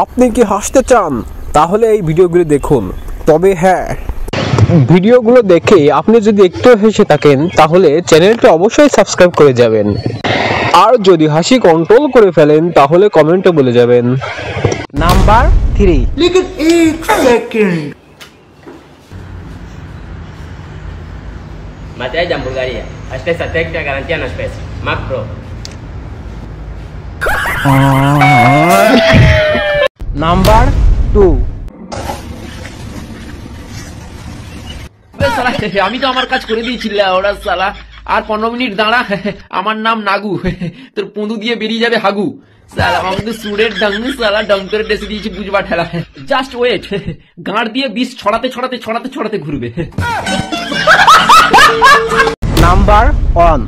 আপনি কি হাসতে চান তাহলে এই ভিডিওগুলো দেখুন। তবে হ্যাঁ, ভিডিওগুলো দেখে আপনি যদি একটু হেসে থাকেন তাহলে চ্যানেলটা অবশ্যই সাবস্ক্রাইব করে যাবেন। আর যদি হাসি কন্ট্রোল করে ফেলেন তাহলে কমেন্টে বলে যাবেন। নাম্বার 3। लेकिन एक second Material de hamburguería. Spesa técnica garantía no espesa. Macro. Number 2। আমি তো আমার কাজ করে দিয়েছিলাম ওরা সালা আর 15 মিনিট দাঁড়া আমার নাম নাগু তোর পুঁদু দিয়ে বেরিয়ে যাবে হাগু সালা আমাকে সুরের ডাঙ্গু সালা ডং করে ডেসে দিয়েছি বুঝবা ঠেলা জাস্ট ওয়েট গাঁড় দিয়ে বিষ ছড়াতে ছড়াতে ছড়াতে ছড়াতে ঘুরবে। নাম্বার 1।